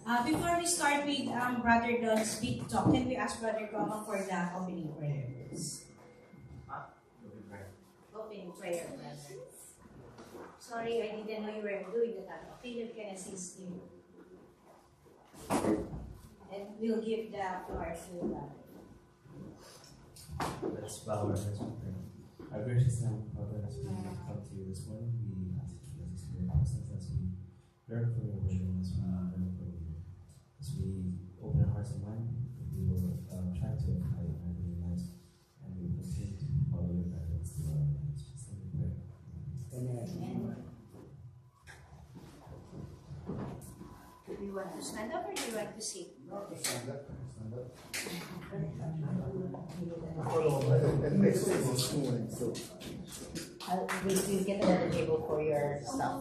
Before we start with Brother Don's big talk, can we ask Brother Kama for the opening prayer, please? Opening prayer, brother. Sorry, I didn't know you were doing that. Okay, you can assist you. And we'll give the floor to Brother. Let's bow our heads and pray. Our gracious Heavenly Father, as we come to you this morning, we ask you to Spirit presence as we learn from your word and as we learn from you. As we open our hearts and mind, we will try to apply it in our daily lives, and we will continue to follow your guidance through our lives. Just let me pray. Amen. Do you want to stand up or do you want to sit? Stand up. We'll get another table for your stuff.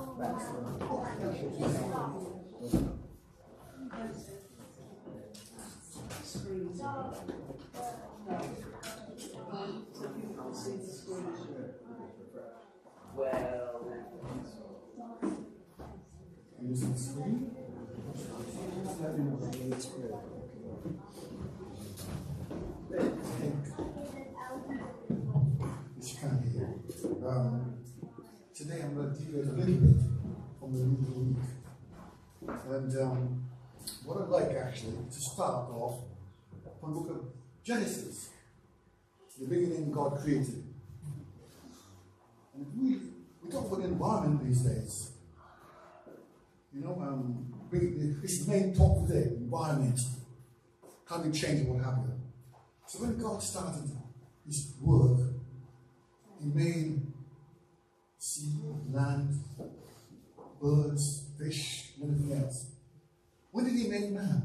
Using the screen? As you can hear. Today I'm going to deviate a little bit from the reading of the week. And what I'd like actually to start off from the book of Genesis. The beginning God created. And we talk about the environment these days. You know, it's the main talk today, environment. Climate change and what have you. So when God started his work, he made sea, land, birds, fish, and everything else. When did he make man?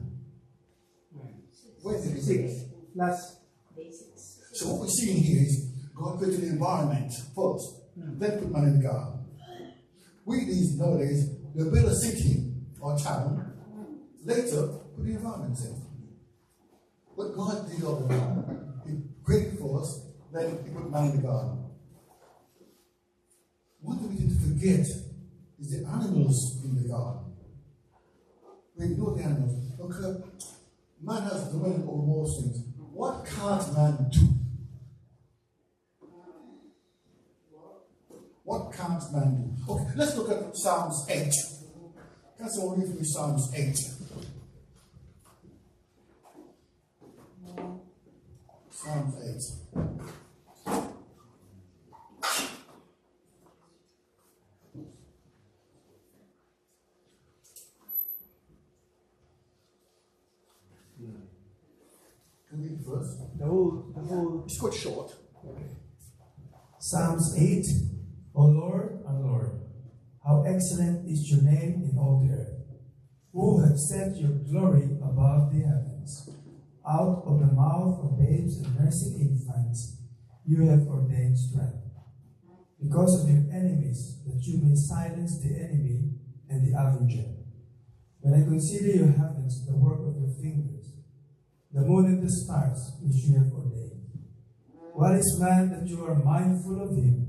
Where did he make it? Plus basics. So what we're seeing here is God created the environment first, then put man in the garden. We these nowadays, we build a city or a town, later put the environment in. But God did all the time. He created for us, then he put man in the garden. What we need to forget is the animals in the garden. We ignore the animals. Look, man has dominion over most things. What can't man do? What can't man do? Okay, let's look at Psalms 8. Can someone read me Psalms 8? Psalms 8. Can we read the verse? The whole. It's quite short. Okay. Psalms 8. O Lord, our Lord, how excellent is your name in all the earth. Who have set your glory above the heavens. Out of the mouth of babes and nursing infants, you have ordained strength. Because of your enemies, that you may silence the enemy and the avenger. When I consider your heavens, the work of your fingers, the moon and the stars which you have ordained. What is man that you are mindful of him,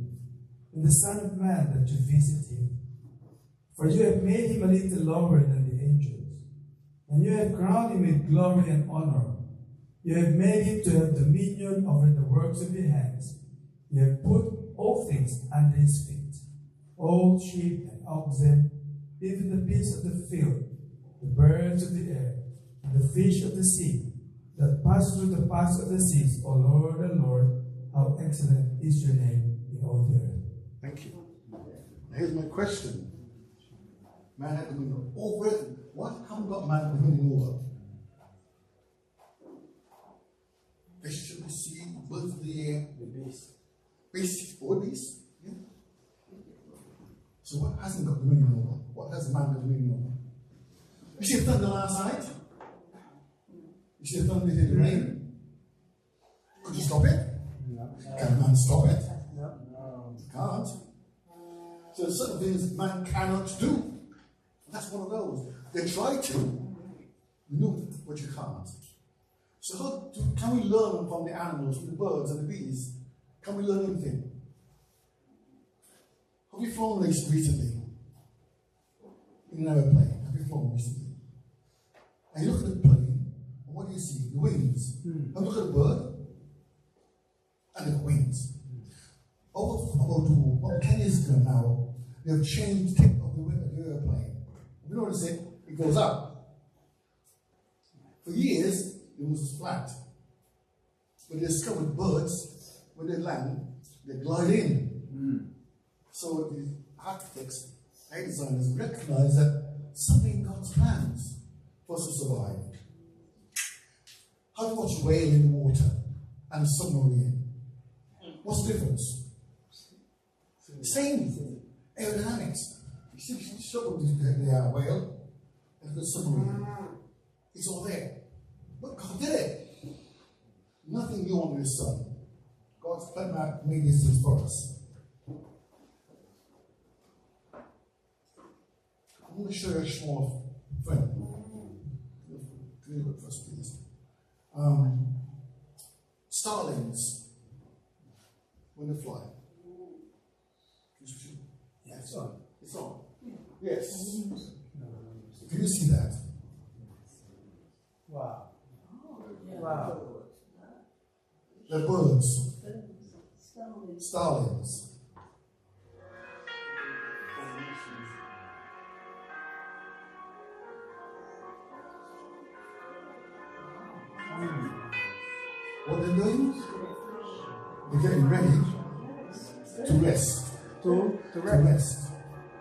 and the Son of Man that you visit him? For you have made him a little lower than the angels, and you have crowned him with glory and honor. You have made him to have dominion over the works of your hands. You have put all things under his feet, all sheep and oxen, even the beasts of the field, the birds of the air, and the fish of the sea, that pass through the paths of the seas. O Lord, O Lord, how excellent is your name in all the earth. Thank you. Here's my question. Man had dominion over it. What haven't got man dominion over? Fish of the sea, birds of the air, The beast. beasts, or beasts. Yeah. So what hasn't got dominion over? What has man got dominion over? You see the thunder last night? You see the thunder did the rain? Could you stop it? No. Can man stop it? No. Can't. So there's certain things man cannot do. That's one of those. They try to, you know, but you can't. So can we learn from the animals, from the birds and the bees? Can we learn anything? Have we flown recently? In an aeroplane? Have we flown recently? the wings. And look at a bird, and the wings. About 10 years ago now, they have changed the tip of the airplane. You notice it? It goes up. For years, it was flat. But they discovered birds, when they land, they glide in. So the architects, air designers recognize that something in God's plans for us to survive. How do you watch a whale in the water and a submarine? What's the difference? Same aerodynamics. You see the whale and the submarine. It's all there. But God did it. Nothing new under the sun. God's plan made these things for us. I'm going to show you a small film. Can you look first, please? Starlings, when they fly. Yeah, it's on. It's on. Yes. Can you see that? Wow. Wow. They're birds. Starlings. What they're doing? They're getting ready to rest. To To rest.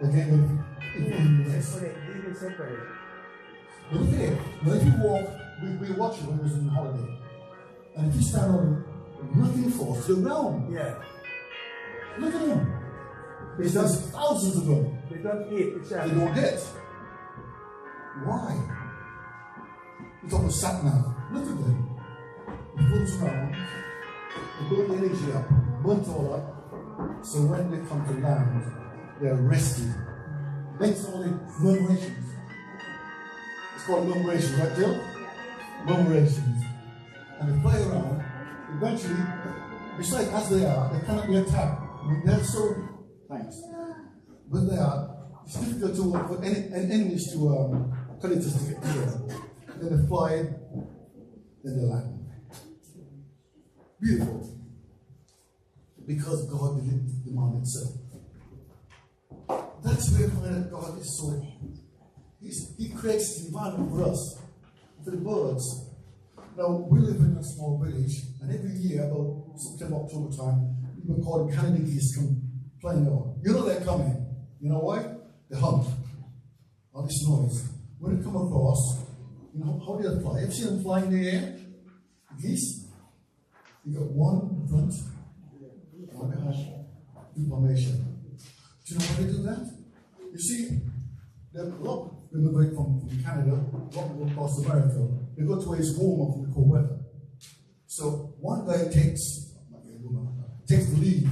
They're getting ready to rest. Even separate. Look at it. Now, if you walk, we watched it when we was on holiday. And if you stand on nothing falls to the ground. Yeah. Look at them. There's thousands of them. They don't eat They exactly. don't get. Why? It's almost sat now. Look at them. It floats around. They build the energy up. Burnt all up. So when they come to land, they're rested. Makes all the murmurations. It's called murmurations, right, Jill? Murmurations. And they fly around. Eventually, besides as they are, they cannot be attacked. I mean, they're so thanks. But they are. It's difficult for enemies to predators to get to them. Then they fly, then they land. Beautiful. Because God didn't demand it so. That's where we find that God is so. He creates the environment for us, for the birds. Now, we live in a small village, and every year, about September, October time, people called Canada geese come flying over. You know they're coming. You know why? They hunt. All this noise. When they come across, you know, how do they fly? Have you seen them flying in the air? The geese? You got one in front, one behind. Information. Do you know why they do that? You see, there are a lot of immigrate from Canada, a lot of people across America. They go to where it's warmer from the cold weather. So one guy takes the lead.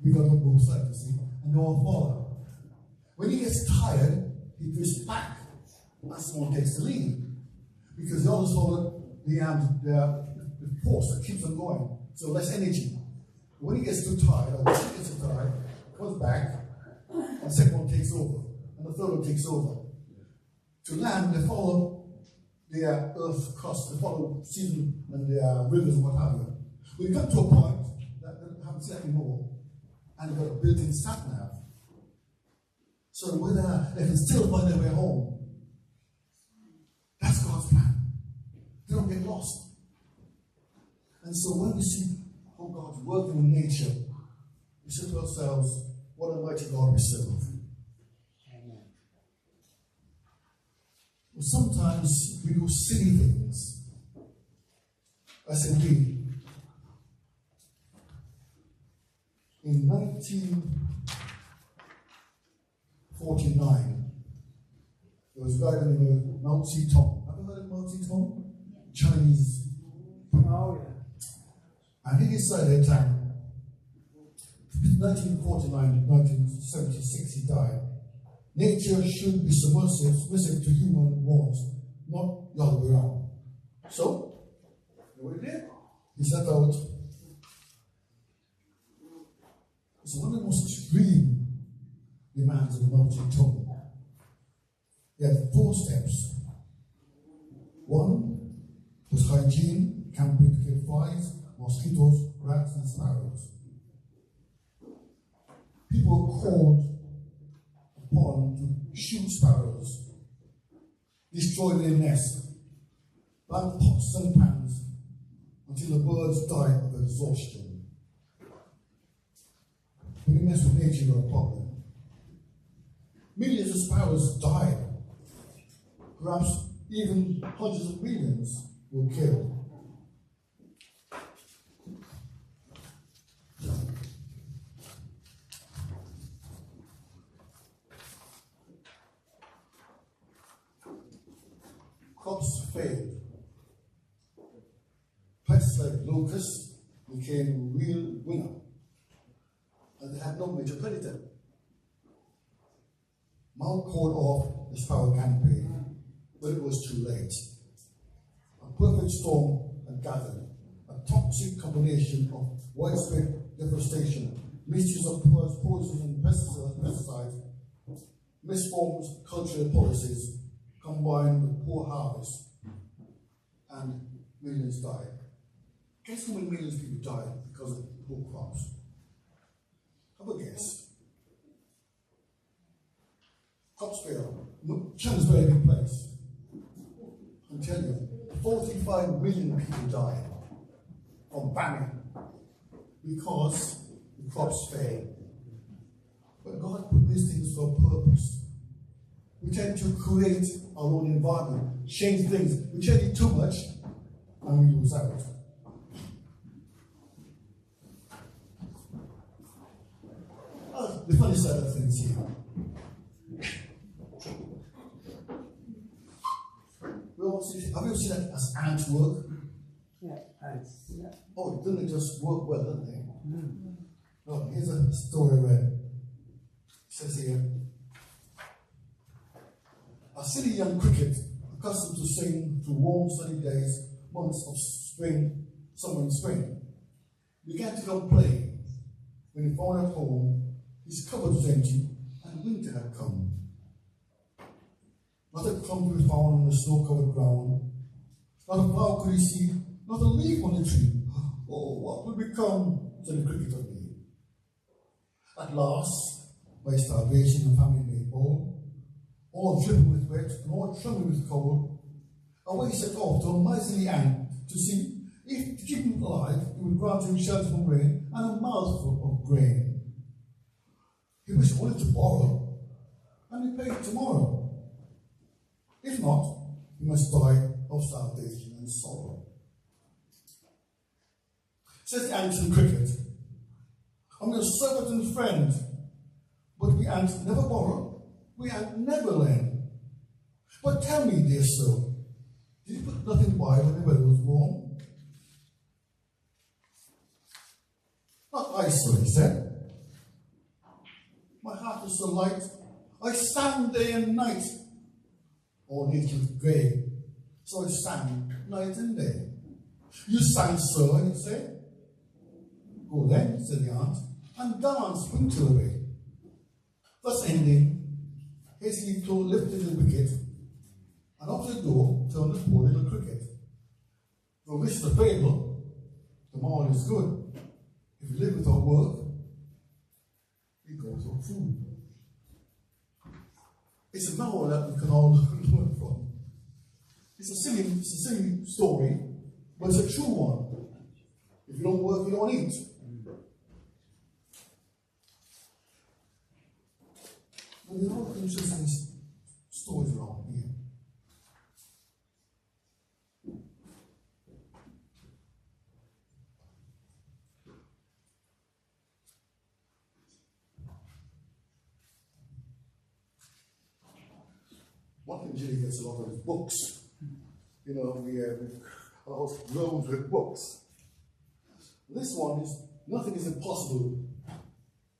We got on both sides, you see, and they all follow. When he gets tired, he drifts back, and someone takes the lead. Because the others follow the force that keeps them going. So less energy. When he gets too tired, or when he gets too tired, he comes back, and the second one takes over, and the third one takes over. To land, they follow the earth's crust, they follow season and the rivers and what have you. We come to a point that they haven't seen anymore, and they've got a built-in sat-nav. So with that, they can still find their way home. That's God's plan. They don't get lost. And so when we see how God's working in nature, we say to ourselves, what a mighty God we serve. Amen. Well, sometimes we do silly things. I said we. In 1949, there was a guy named Mao Zedong. Have you heard of Mao Zedong? Chinese. Oh, yeah. And he decided that 1949 to 1976 he died. Nature should be submissive to human wants, not the other way around. So, you know what he did? He set out. It's one of the most extreme demands of Mao Zedong. He had 4 steps. 1, to hygiene, camping to kill flies, mosquitoes, rats, and sparrows. People were called upon to shoot sparrows, destroy their nests, plant pots and pans until the birds died of exhaustion. When you mess with nature, you've got a problem. Millions of sparrows died. Perhaps even hundreds of millions were killed. Crops failed. Pests like locusts became a real winner, and they had no major predator. Mount called off the sparrow campaign, but it was too late. A perfect storm had gathered, a toxic combination of widespread devastation, mixtures of poisons and pesticides, misformed cultural policies, combined with poor harvest, and millions died. Guess how many millions of people died because of poor crops? Have a guess. Crops failed. China's a very big place. I'm telling you, 45 million people died from famine because the crops failed. But God put these things for a purpose. We tend to create our own environment, change things. We change it too much, and we lose out. The funny side of things here. Have you ever seen that as ants work? Yeah, ants. Yeah. Oh, didn't they just work well, didn't they? Oh, here's a story I read. It says here, a silly young cricket, accustomed to sing through warm sunny days, months of spring, summer and spring, began to complain when he found at home his cupboard was empty and winter had come. Not a crumb could be found on the snow-covered ground. Not a flower could he see, not a leaf on the tree. Oh, what will become, said the cricket of me. At last, by starvation and famine made bold, all dripping with wet and all trembling with cold, away set off to a miserly ant to see if, to keep him alive, he would grant him shelter from rain and a mouthful of grain. He wished only to borrow, and he paid tomorrow. If not, he must die of starvation and sorrow. Says the ant in cricket, I'm your servant and friend, but we ants never borrow, we ants never lend. But tell me, dear sir, did you put nothing by when the weather was warm? Not I, sir, he said. My heart is so light, I stand day and night. All nature's grey, so I sang night and day. You sang, sir, he said. Go then, said the aunt, and dance winter away. Thus ending, hastily lifted the wicket, and up to the door turned the poor little cricket. Though this is a fable, the moral is good. If you live without work, you go without food. It's a moral that we can all learn from. It's a silly story, but it's a true one. If you don't work, you don't eat. But there are interesting stories around here. One thing Julie gets a lot of is books. You know, our house grows with books. This one is, nothing is impossible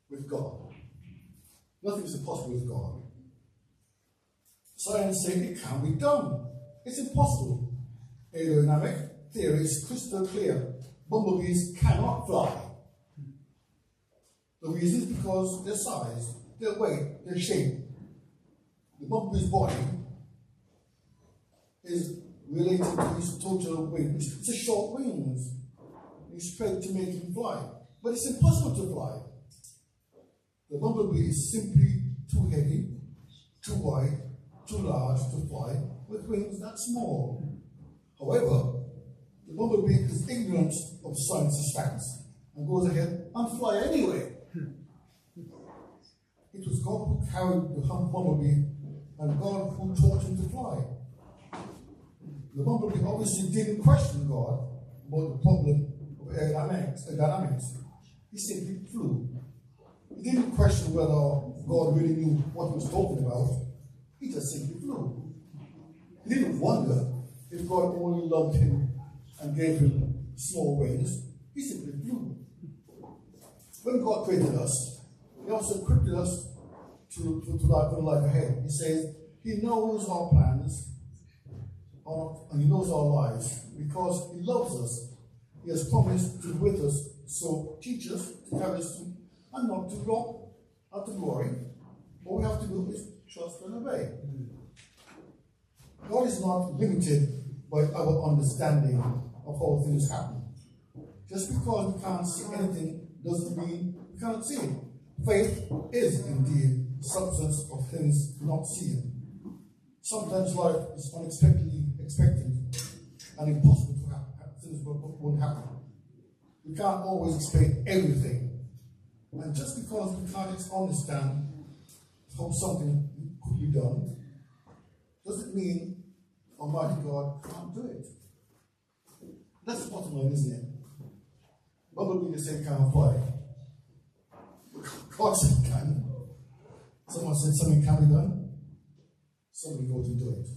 with God. Nothing is impossible with God. Science says it can be done. It's impossible. Aerodynamic theory is crystal clear. Bumblebees cannot fly. The reason is because their size, their weight, their shape. The bumblebee's body is related to his total wings. It's a short wings. You spread to make him fly. But it's impossible to fly. The bumblebee is simply too heavy, too wide, too large to fly with wings that small. However, the bumblebee is ignorant of science's facts and goes ahead and fly anyway. It was God who carried the bumblebee and God who taught him to fly. The bumblebee obviously didn't question God about the problem of aerodynamics. He simply flew. He didn't question whether God really knew what he was talking about. He just simply flew. He didn't wonder if God only loved him and gave him small wings. He simply flew. When God created us, he also equipped us to life, for the life ahead. He says he knows our plans and he knows our lives because he loves us. He has promised to be with us, so teach us to carry us through and not to rock, not to glory. All we have to do is trust and obey. God is not limited by our understanding of how things happen. Just because we can't see anything doesn't mean we can't see it. Faith is indeed the substance of things not seen. Sometimes life is unexpectedly expected and impossible to happen. Things won't happen. We can't always expect everything. And just because we can't understand how something could be done, doesn't mean Almighty God can't do it. That's the bottom line, isn't it? Bumblebee the same kind of fly. God said can. Someone said something can be done. Somebody goes and do it.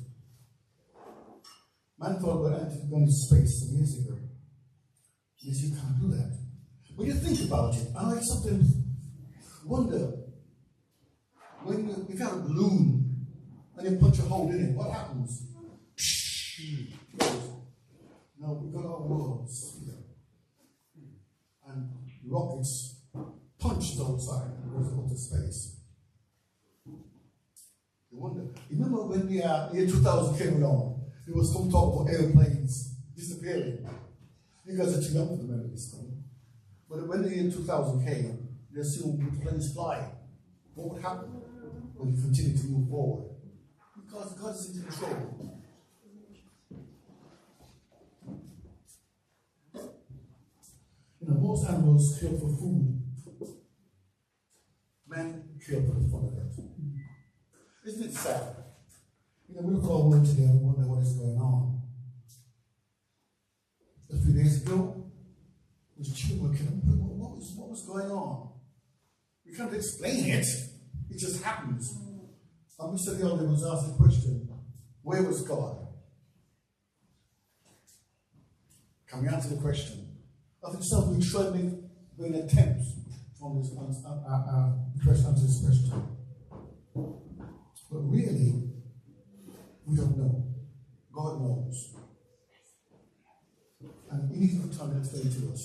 Man thought about going to space some years ago. Yes, you can't do that. When you think about it, and I sometimes wonder, when you have a balloon and you punch a hole in it, what happens? Now we've got our worlds here. And rockets punched outside and goes out to space. You wonder. Remember when the year 2000 came along, there was some talk about airplanes disappearing. You guys are too young to remember this thing. But when the year 2000 came, they assumed planes fly. What would happen when you continue to move forward? Because God is in control. You know, most animals kill for food. Men kill for the fun of it. Isn't it sad? You know, we look at our world today and wonder what is going on. A few days ago, there was children killing. What was going on? We can't explain it. It just happens. And Mr. the Elder was asked the question, where was God? Can we answer the question? I think some we try to make an attempt on this answer this question. But really, we don't know. God knows. And he needs to time to explain to us.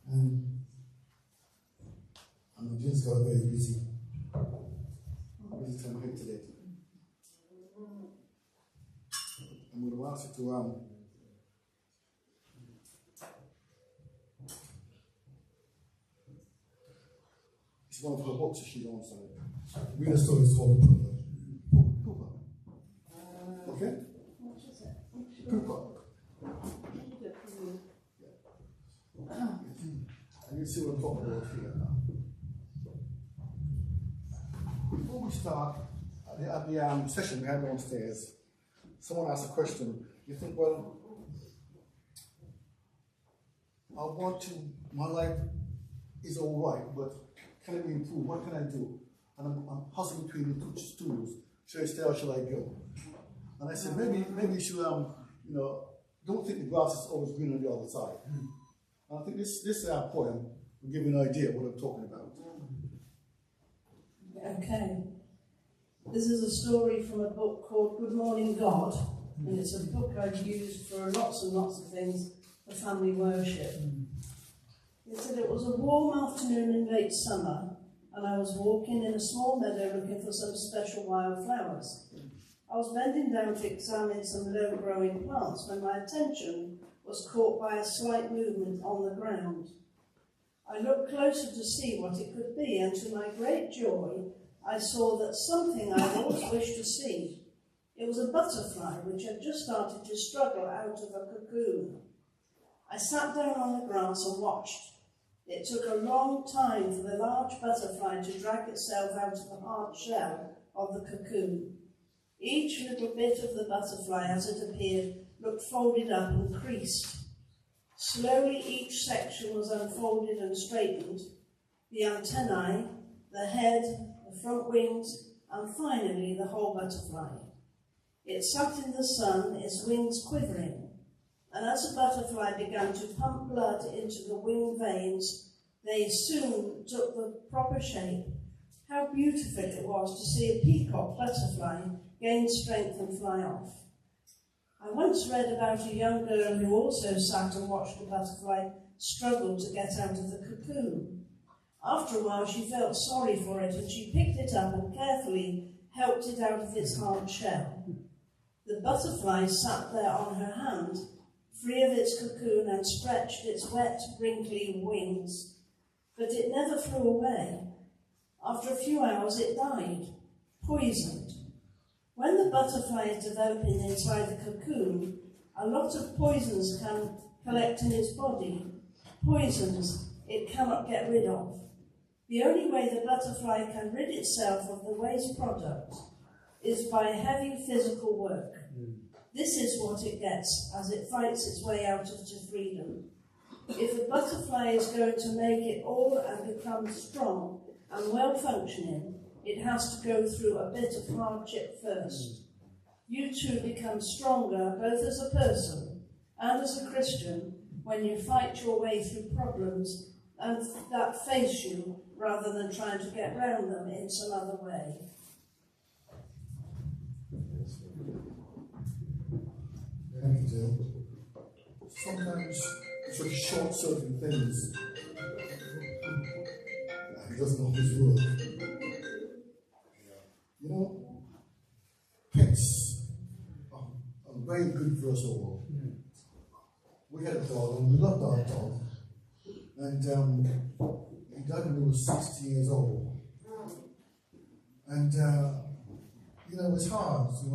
And Jim's got a very busy time ahead today. I'm going to ask you to it's one of her books that she wants on it. Read a story called Pooper. Okay? Pooper. And you see what I'm talking about here now. Before we start, at the session we had downstairs, someone asked a question. You think, well, my life is all right, but can it be improved? What can I do? And I'm hustling between the two stools. Should I stay or shall I go? And I said, maybe you should, don't think the grass is always green on the other side. And I think this poem will give you an idea of what I'm talking about. Okay. This is a story from a book called Good Morning God, and it's a book I've used for lots and lots of things for family worship. It said it was a warm afternoon in late summer, and I was walking in a small meadow looking for some special wild flowers. I was bending down to examine some low-growing plants when my attention was caught by a slight movement on the ground. I looked closer to see what it could be, and to my great joy, I saw that something I'd always wished to see. It was a butterfly which had just started to struggle out of a cocoon. I sat down on the grass and watched. It took a long time for the large butterfly to drag itself out of the hard shell of the cocoon. Each little bit of the butterfly, as it appeared, looked folded up and creased. Slowly each section was unfolded and straightened, the antennae, the head, the front wings, and finally the whole butterfly. It sat in the sun, its wings quivering, and as the butterfly began to pump blood into the wing veins, they soon took the proper shape. How beautiful it was to see a peacock butterfly gain strength and fly off. I once read about a young girl who also sat and watched a butterfly struggle to get out of the cocoon. After a while she felt sorry for it and she picked it up and carefully helped it out of its hard shell. The butterfly sat there on her hand, free of its cocoon, and stretched its wet, wrinkly wings. But it never flew away. After a few hours it died, poisoned. When the butterfly is developing inside the cocoon, a lot of poisons can collect in its body, poisons it cannot get rid of. The only way the butterfly can rid itself of the waste product is by heavy physical work. This is what it gets as it fights its way out to freedom. If a butterfly is going to make it all and become strong and well-functioning, it has to go through a bit of hardship first. You too become stronger both as a person and as a Christian when you fight your way through problems and that face you rather than trying to get round them in some other way. Thank you, Jill. Sometimes such short-circuit things it doesn't always work. You know, pets are very good for us all. We had a dog and we loved our dog. And he died when he was 60 years old. And, you know, it was hard to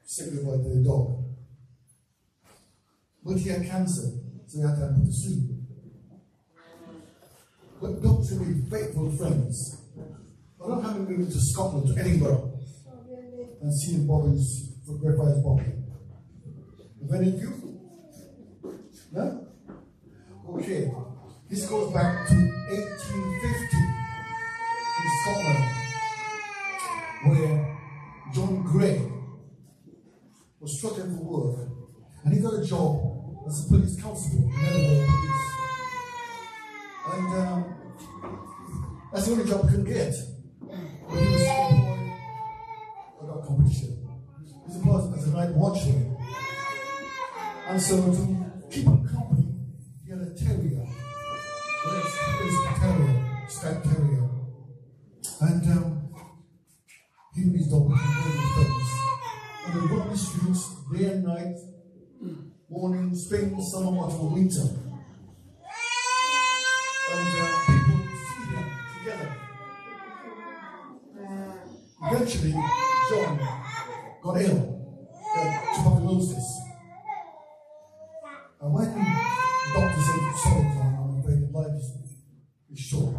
say goodbye to the dog. But he had cancer, so we had to put to sleep. But dogs are really faithful friends. I don't have him moving to Scotland, to Edinburgh, and seeing Bobby's, photograph Bobby. Have any of you? No? Okay. This goes back to 1850 in Scotland, where John Gray was struggling for work, and he got a job as a police constable in Edinburgh Police. And that's the only job he could get. But he was employed without competition. He was employed as a night watchman. And so to keep him company, he had a terrier. A terrier, stag terrier. And he and his dog became very good friends. And they run the streets day and night, morning, spring, summer, autumn, winter. And people would see them together. Eventually, John got ill, tuberculosis. And when the doctor said, sorry, John, I'm afraid your life is short.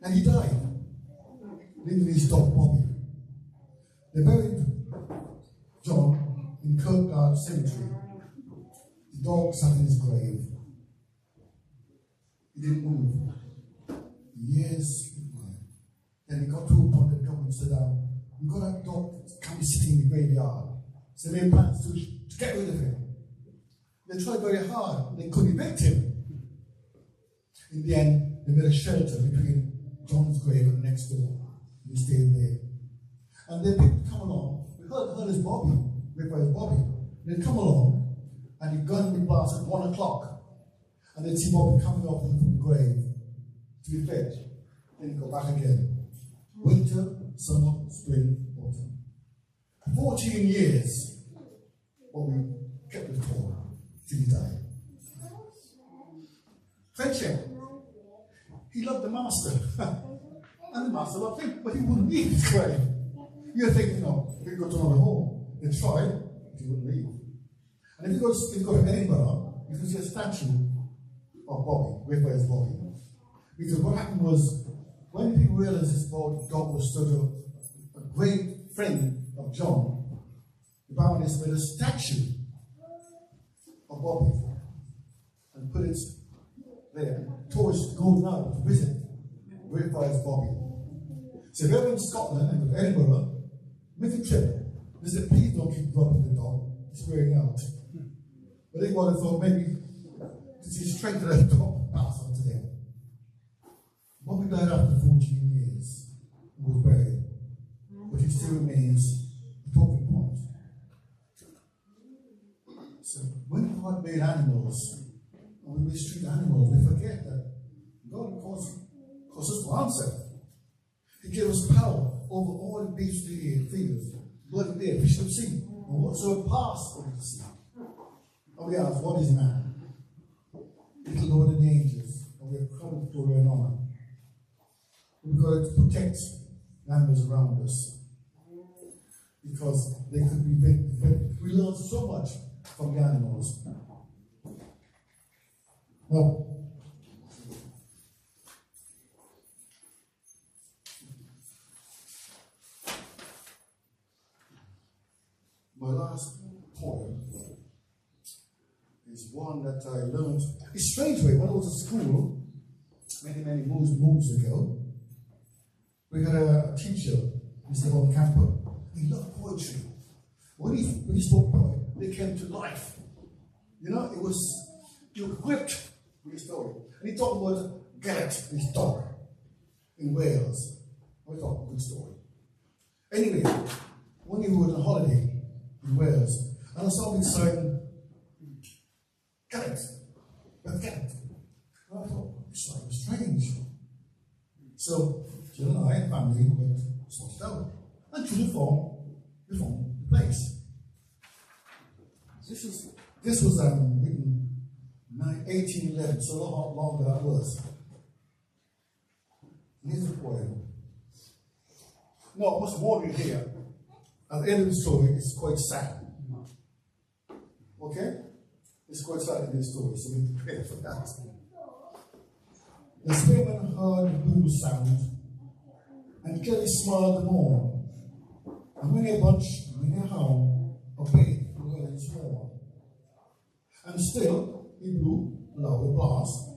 And he died, leaving his dog Bobby. They buried John in Kirkgard Cemetery. The dog sat in his grave. He didn't move. Years went by. Then he got to a point that the government said, we've got that dog that can't be sitting in the graveyard. So they made plans to get rid of him. They tried very hard. They couldn't evict him. In the end, they made a shelter between John's grave and next door. He stayed there. And then people come along. We heard his Bobby. We heard his Bobby. They'd come along, and the gun would blast at 1 o'clock and they'd see Bobby coming up from the grave to be fed. Then he'd go back again. Winter, summer, spring, autumn. 14 years, Bobby kept the poor till he died. Friendship. He loved the master. And the master loved him, but he wouldn't leave his grave. You're thinking, no, he'd go to another home. They tried, but he wouldn't leave. And if you go to Edinburgh, you can see a statue of Bobby, Raphael's Bobby. Because what happened was, when people realized this dog was sort of a great friend of John, the Baroness made a statue of Bobby and put it there. And tourists go now to visit Raphael's Bobby. So if you're in Scotland and go to Edinburgh, make a trip. Visit, please don't keep dropping the dog. It's wearing out. But they would have thought maybe to see strength of that dog pass on to them. Bobby died after 14 years and was buried, but he still remains a talking point. So when God made animals, and we mistreat animals, we forget that God calls us to answer. He gave us power over all the beasts of the fields, bird of the air, fish of the sea, and whatsoever pass over the sea. And we ask, what is man? Little lower than the angels, and we have come with glory and honor. We've got to protect the animals around us because they could be big. We learn so much from the animals. Now, my last poem is one that I learned. It's strange way. When I was at school, many moons ago, we had a teacher, Mr. Von Camper. He loved poetry. When he spoke poetry, they came to life. You know, you were gripped with his story. And he talked about Galloway, his dog, in Wales. I thought, good story. Anyway, when we were on holiday in Wales, and I saw him sign Galloway. And I thought, this sign was strange. So, Jill and I and family went to sort it out. And to reform the place. This was written in 1811, so how long that was. And here's the poem. No, I must warn you here. At the end of the story, it's quite sad. Okay? It's quite sad in the story, so we prepare for that. The spearman heard the bugle sound, and Kelly smiled the more. And many a bunch, many a hound, obeyed the Welland's horn. And still he blew a louder blast,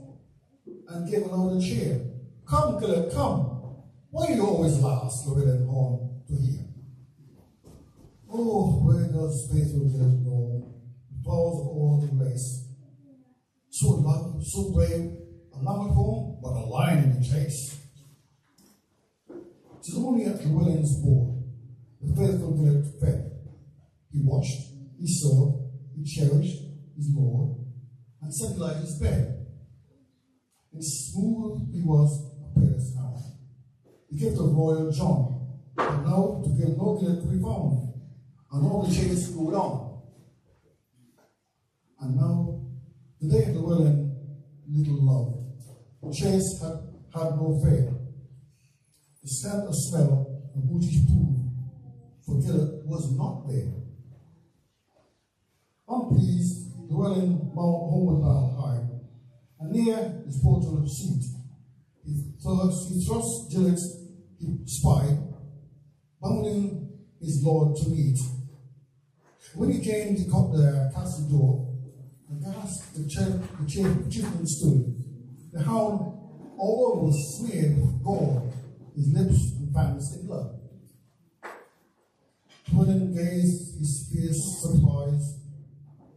and gave a louder cheer. Come, Kelly, come! Why do you always last, the Welland horn, to hear? Oh, where does faithful Kelly go? The balls of all the race. So loud, so brave, a loud horn, but a lion in the chase. 'Tis only at Llewellyn's board the faithful Gillett fed. He watched, he saw, he cherished his lord, and set light his bed. And smooth he was a peerless hound, the gift of royal John, but now to give no Gillett to be found, and all the chase rode on. And now the day of Llewellyn little love, the chase had no fear. The scent or smell of booty poo for Gillett was not there. Unpleased, Llewellyn homeward bound high, and near his portal seat, he thrust Gillett, he spied, bounding his lord to meet. When he came to the castle door, aghast the chieftain stood. The hound all over was smeared with gore, his lips and fangs in blood. Llewellyn gazed his fierce surprise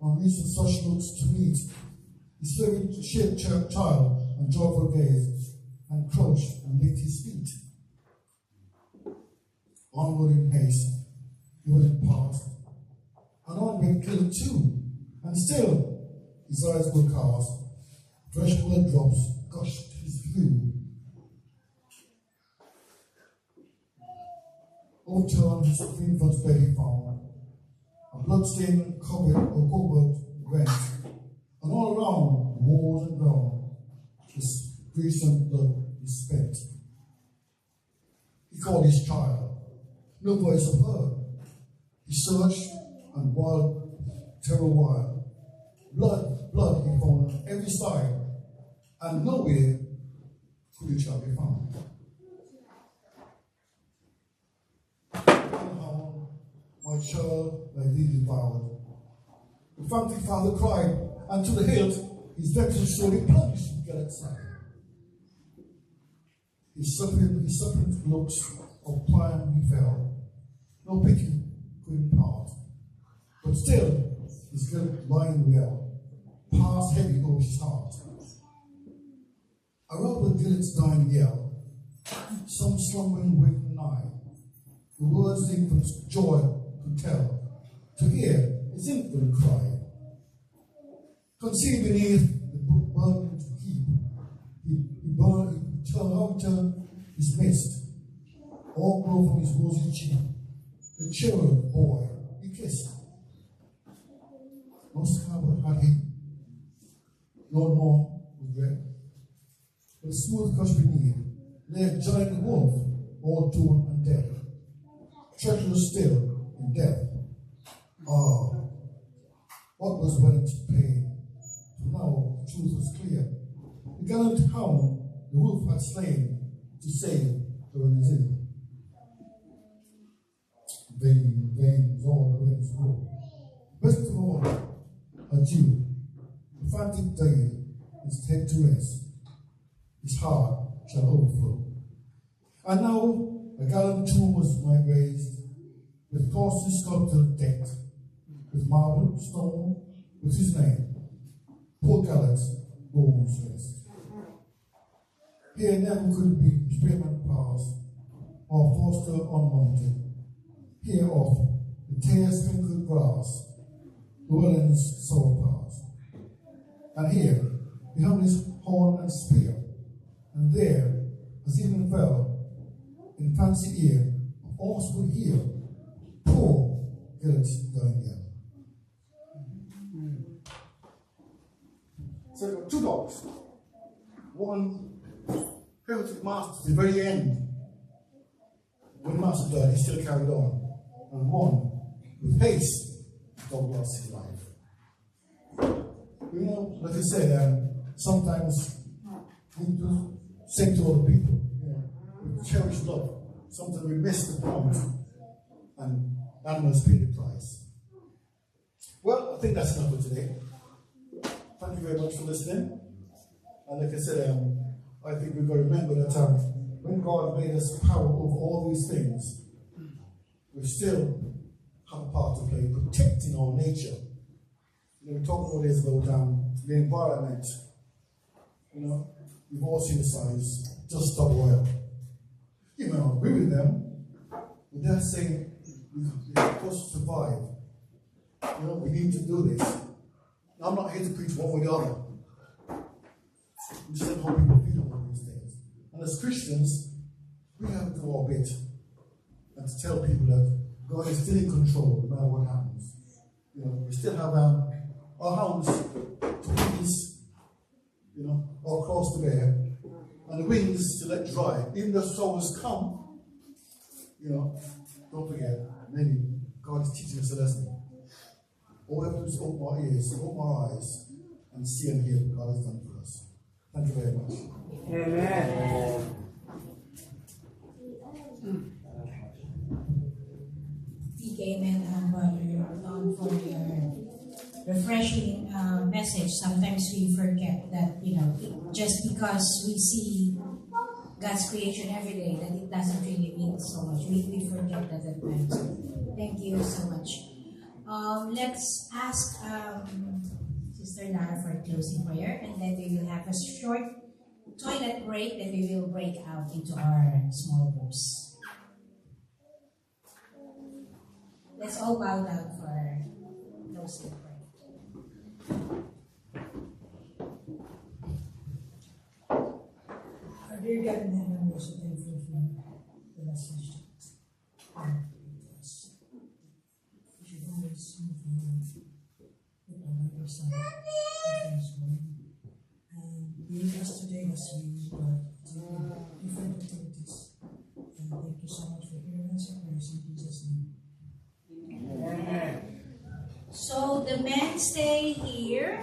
on reaching such looks to meet. His spirit shaped child and joyful gaze, and crouched and licked his feet. Onward in haste, Llewellyn passed, and on went Gillett too, and still his eyes were cast Fresh blood drops gushed his view. Overturned his infant's belly found, a bloodstained cupboard rent, and all around the walls and ground, his recent blood is spent. He called his child, no voice of her. He searched and wild, terror wild. Blood he found on every side, and nowhere could the child be found. My child like thee devoured. The frantic father cried, and to the hilt his vexed sword he plunged to get outside. His suppliant looks of prime he fell. No pity could impart, but still his guilt lying well, passed heavy over his heart. Around the guilt's dying yell, some slumbering waking nigh, the words the infant's joy could tell, to hear his infant cry. Concealed beneath the burdened heap, he turned his mist, all glow from his rosy cheek. The cherub boy he kissed. No scar had he, no more was red. But smooth crushed beneath lay a giant wolf, all torn and dead, treacherous still in death. Ah, what was Welling's pain? Now the truth was clear. The gallant hound the wolf had slain to save the Renazir. Vain was all the winds blow. Best of all, adieu. The frantic day is head to rest. His heart shall overflow. And now a gallant tomb was raised, with costly sculpture decked, with marble, stone, with his name. Poor Galloway's bones rest. Here never could be spearman pass, or Forster unmounted. Here off the tear-sprinkled grass, Llewellyn's soul pass. And here he hung his horn and spear, and there, as even fell, in fancy ear, all would hear, poor Gillet's going there. So there were two dogs. One held his master to the very end. When master died, he still carried on. And one, with haste, the dog lost his life. You know, like I said, sometimes we do say to other people, you know, we cherish love. Sometimes we miss the point, and animals pay the price. Well, I think that's enough for today. Thank you very much for listening. And like I said, I think we've got to remember that when God made us power over all these things, we still have a part to play protecting our nature. You know, we talked all this about the environment. You know, we've all seen the signs, just stop oil. You may not agree with them, but they're saying we have to survive. You know, we need to do this. Now, I'm not here to preach one way or the other. I'm just saying how people feel about these things. And as Christians, we have to do our bit and to tell people that God is still in control no matter what happens. You know, we still have our hounds to please, you know, our cross to bear, and the winds to let dry. Even though storms come, you know, don't forget, maybe God is teaching us a lesson. All we have to do is open our ears, open our eyes, and see and hear what God has done for us. Thank you very much. Amen. Amen, Brother Don, for your refreshing message. Sometimes we forget that, you know, just because we see God's creation every day, that it doesn't really mean so much. We forget that at times. Thank you so much. Let's ask Sister Lara for a closing prayer, and then we will have a short toilet break, then we will break out into our small groups. Let's all bow down for closing prayer. Dear God in heaven, we're so thankful for the message that you us. We should always move forward with the other side of things going. And be with us today as we go to different activities. And thank you so much for hearing us and prayers in Jesus' name. Amen. So the men stay here.